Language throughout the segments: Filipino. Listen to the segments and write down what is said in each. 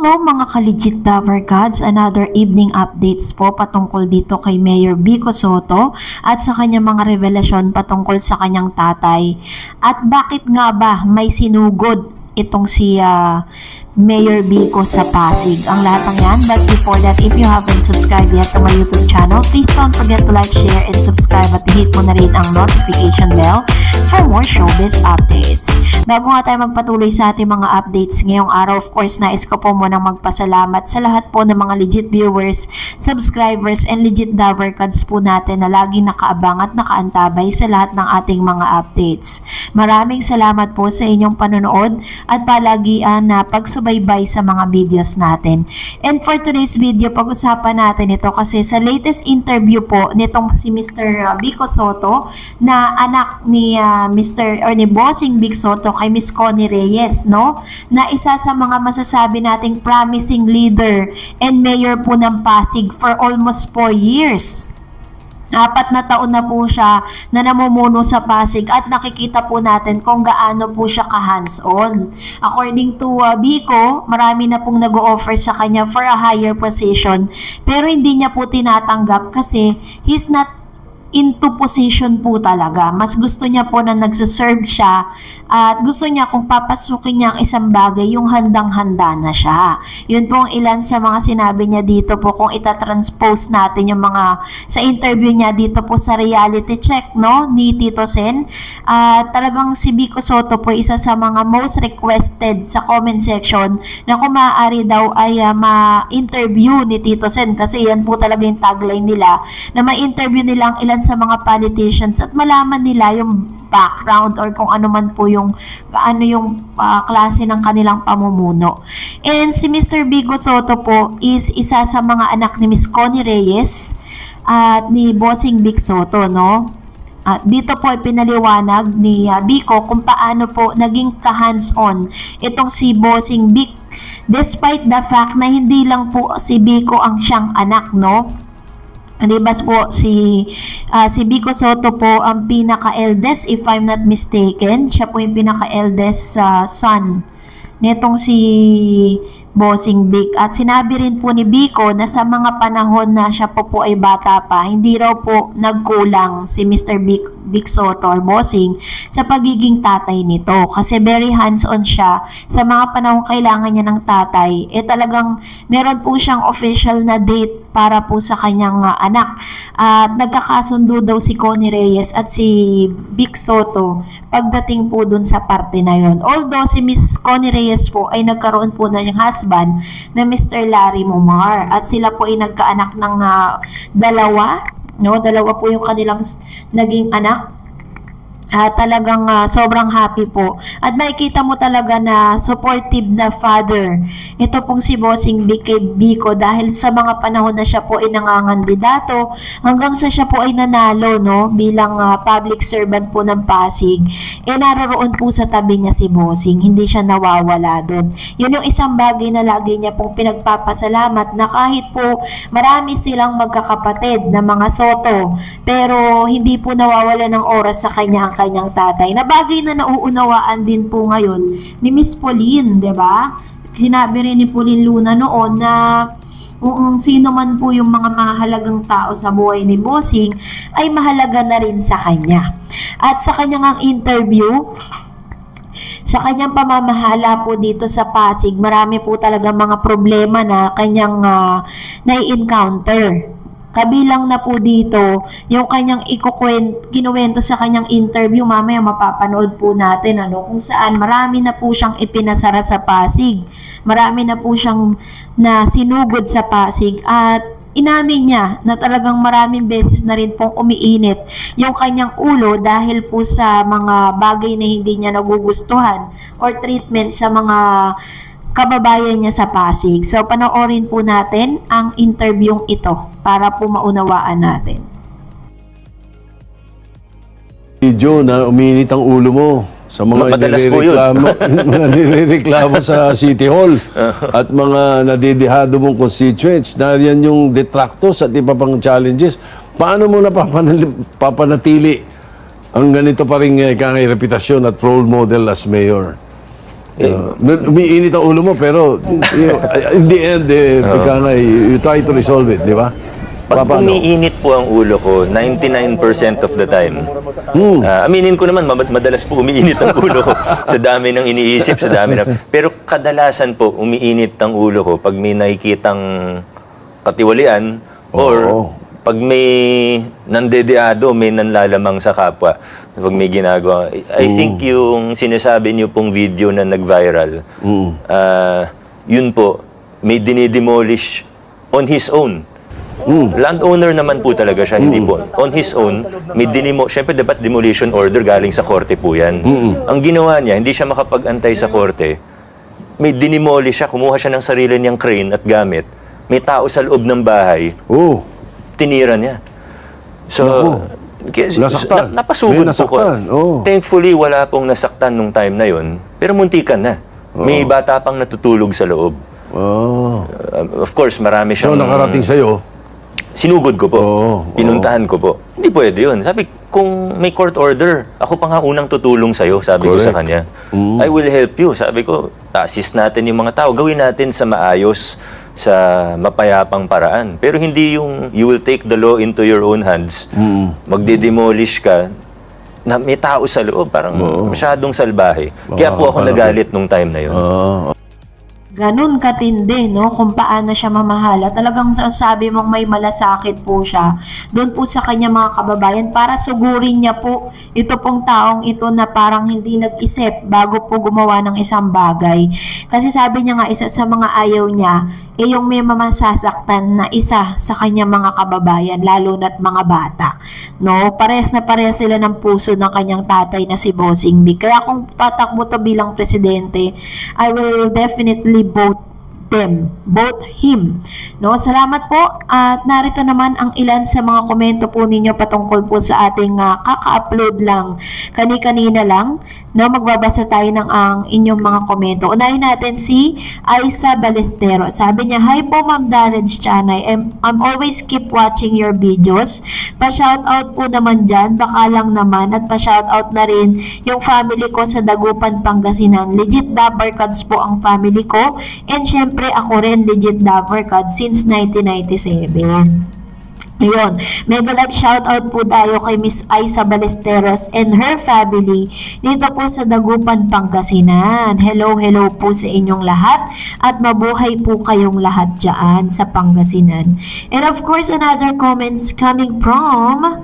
Hello mga ka-legit Dover Gods, another evening updates po patungkol dito kay Mayor Vico Sotto at sa kanyang mga revelasyon patungkol sa kanyang tatay. At bakit nga ba may sinugod itong si Mayor Vico sa Pasig? Ang lahat ng yan. But before that, if you haven't subscribed yet to my YouTube channel, please don't forget to like, share, and subscribe at hit mo na rin ang notification bell for more showbiz updates. Bago nga tayo magpatuloy sa ating mga updates ngayong araw, of course, nais ko po munang magpasalamat sa lahat po ng mga legit viewers, subscribers, and legit Dover Gods po natin na laging nakaabang at nakaantabay sa lahat ng ating mga updates. Maraming salamat po sa inyong panonood at palagian na pagsubaybay sa mga videos natin. And for today's video, pag-usapan natin ito kasi sa latest interview po nitong si Mr. Vico Sotto na anak ni ni Bossing Vic Sotto kay Miss Connie Reyes, no? Na isa sa mga masasabi nating promising leader and mayor po ng Pasig for almost 4 years. 4 na taon na po siya na namumuno sa Pasig at nakikita po natin kung gaano po siya ka-hands-on. According to Vico, marami na pong nag-o-offer sa kanya for a higher position pero hindi niya po tinatanggap kasi he's not into position po talaga. Mas gusto niya po na nagsaserve siya at gusto niya kung papasukin niya ang isang bagay, yung handang-handa na siya. Yun po ang ilan sa mga sinabi niya dito po kung itatranspose natin yung mga sa interview niya dito po sa reality check, no, ni Tito Sen. Talagang si Vico Sotto po isa sa mga most requested sa comment section na kung maaari daw ay ma-interview ni Tito Sen kasi yan po talaga yung tagline nila na ma-interview nila ang ilan sa mga politicians at malaman nila yung background or kung ano man po yung klase ng kanilang pamumuno. And si Mr. Vico Sotto po is isa sa mga anak ni Miss Connie Reyes at ni Bossing Vic Sotto, no? Dito po ay pinaliwanag ni Vico kung paano po naging ka-hands-on itong si Bossing Vic despite the fact na hindi lang po si Vico ang siyang anak, no? Alibas po si Vico Sotto po ang pinaka-eldest if I'm not mistaken. Siya po yung pinaka-eldest son nitong si Bossing Vic. At sinabi rin po ni Vico na sa mga panahon na siya po ay bata pa, hindi raw po nagkulang si Mr. Vic Sotto or Bossing sa pagiging tatay nito. Kasi very hands-on siya sa mga panahon kailangan niya ng tatay. Talagang meron po siyang official na date para po sa kanyang anak. At nagkakasundo daw si Connie Reyes at si Vic Sotto pagdating po dun sa parte na yon. Although si Miss Connie Reyes po ay nagkaroon po na yung husband na Mr. Larry Momar at sila po ay nagkaanak ng dalawa, no? Dalawa po yung kanilang naging anak. Talagang sobrang happy po at makikita mo talaga na supportive na father ito pong si Bossing Vic kay Vico dahil sa mga panahon na siya po ay nangangandidato hanggang sa siya po ay nanalo, no, bilang public servant po ng Pasig. Naroroon po sa tabi niya si Bossing, hindi siya nawawala doon. Yun yung isang bagay na lagi niya pong pinagpapasalamat na kahit po marami silang magkakapatid na mga Sotto pero hindi po nawawala ng oras sa kanya kanyang tatay, na bagay na nauunawaan din po ngayon ni Miss Pauline, 'di ba? Sinabi rin ni Pauline Luna noon na kung sino man po yung mga mahalagang tao sa buhay ni Bossing ay mahalaga na rin sa kanya. At sa kanyang interview, sa kanyang pamamahala po dito sa Pasig, marami po talaga mga problema na kanyang nai-encounter. Kabilang na po dito yung kanyang kinuwento sa kanyang interview, mamaya mapapanood po natin, kung saan marami na po siyang ipinasara sa Pasig. Marami na po siyang sinugod sa Pasig at inamin niya na talagang maraming beses na rin pong umiinit yung kanyang ulo dahil po sa mga bagay na hindi niya nagugustuhan or treatment sa mga kababayan niya sa Pasig. So, panoorin po natin ang interviewing ito para po maunawaan natin. Video na uminit ang ulo mo sa mga nirereklamo sa City Hall at mga nadidihado mong constituents na yan yung detractors at iba pang challenges. Paano mo papanatili ang ganito pa rin reputasyon at role model as mayor? Umiinit ang ulo mo, pero in the end, you try to resolve it, di ba? Pag umiinit po ang ulo ko, 99% of the time. Aminin ko naman, madalas po umiinit ang ulo ko sa dami ng iniisip, sa dami ng... Pero kadalasan po, umiinit ang ulo ko pag may nakikitang katiwalian or pag may nandedeado, may nanlalamang sa kapwa. Pag may ginagawa. I think yung sinasabi niyo pong video na nag-viral, yun po, may dinidemolish on his own. Landowner naman po talaga siya, hindi po. On his own, may siyempre dapat demolition order galing sa korte po yan. Ang ginawa niya, hindi siya makapag-antay sa korte, may dinimolish siya, kumuha siya ng sarili niyang crane at gamit, may tao sa loob ng bahay, tinira niya. So, nasaktan. Napasugod po ko. Thankfully, wala pong nasaktan nung time na yun, pero muntikan na. May bata pang natutulog sa loob. Of course, marami siyang... So, nakarating sa'yo? Sinugod ko po. Pinuntahan ko po. Hindi pwede yun. Sabi, kung may court order, ako pa nga unang tutulong sa'yo, sabi ko sa kanya. I will help you. Sabi ko, assist natin yung mga tao. Gawin natin sa maayos, sa mapayapang paraan. Pero hindi yung you will take the law into your own hands, magde-demolish ka, na may tao sa loob. Parang masyadong salbahe. Kaya po ako nagalit nung time na yun. Ganun katindi, no? Kung paano siya mamahala. Talagang sabi mong may malasakit po siya. Doon po sa kanya mga kababayan para sugurin niya po ito pong taong ito na parang hindi nag-isip bago po gumawa ng isang bagay. Kasi sabi niya nga, isa sa mga ayaw niya, yung may mamasasaktan na isa sa kanya mga kababayan, lalo na't mga bata. No? Parehas na parehas sila ng puso ng kanyang tatay na si Bossing Big. Kaya kung tatakbo to bilang presidente, I will definitely vote him. No, salamat po at narito naman ang ilan sa mga komento po ninyo patungkol po sa ating kaka-upload lang kani-kanina lang. No, magbabasa tayo ng ang inyong mga komento. Unahin natin si Aisa Balestero. Sabi niya, "Hi po Ma'am Darage Chanay. I'm always keep watching your videos. Pa-shoutout po naman dyan, baka lang naman, at pa-shoutout na rin yung family ko sa Dagupan, Pangasinan. Legit Dabarkads po ang family ko, and syempre ako rin legit Dabarkads since 1997. Ayun, mega like shoutout po tayo kay Miss Aisa Balesteros and her family dito po sa Dagupan, Pangasinan. Hello po sa inyong lahat at mabuhay po kayong lahat dyan sa Pangasinan. And of course, another comments coming from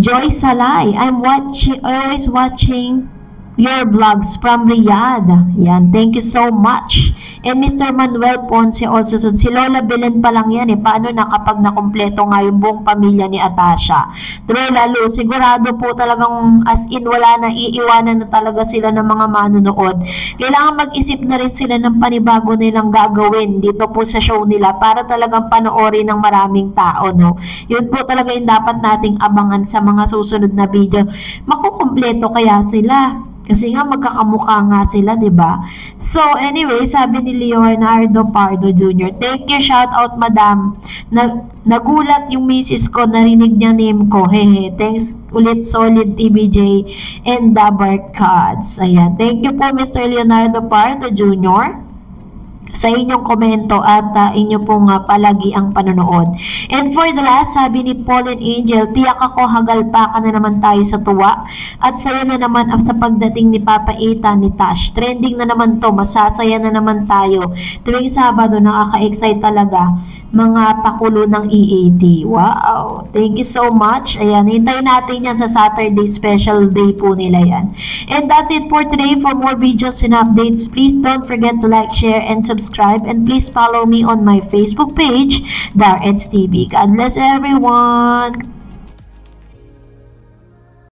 Joy Salay. Always watching your vlogs from Riyadh. Yan, thank you so much. And Mr. Manuel Ponce also. So, si Lola Belen pa lang yan Paano na kapag nakumpleto nga yung buong pamilya ni Atasha? True, lalo, sigurado po talagang as in wala na, iiwanan na talaga sila ng mga manonood. Kailangan mag-isip na rin sila ng panibago nilang gagawin dito po sa show nila para talagang panoorin ng maraming tao, no? Yun po talaga yung dapat nating abangan sa mga susunod na video. Makukumpleto kaya sila? Kasi nga magkakamukha nga sila, 'di ba? So anyway, sabi ni Leonardo Pardo Jr., "Thank you, shout out madam. Nagulat yung misis ko, narinig niya name ko. Hehe. Thanks ulit Solid TBJ and Dabarkads." Ayan. Thank you po Mr. Leonardo Pardo Jr. sa inyong komento at inyo pong palagi ang panonood. And for the last, sabi ni Paul and Angel, "Tiyak ako hagalpakan na naman tayo sa tuwa at saya na naman sa pagdating ni Papa Ethan ni Tash. Trending na naman to, masasaya na naman tayo. Tuwing Sabado, nakaka-excite talaga mga pakulo ng EAD." Wow! Thank you so much. Ayan, hintayin natin yan sa Saturday special day po nila yan. And that's it for today. For more videos and updates, please don't forget to like, share, and subscribe. And please follow me on my Facebook page, Dareds TV. God bless everyone!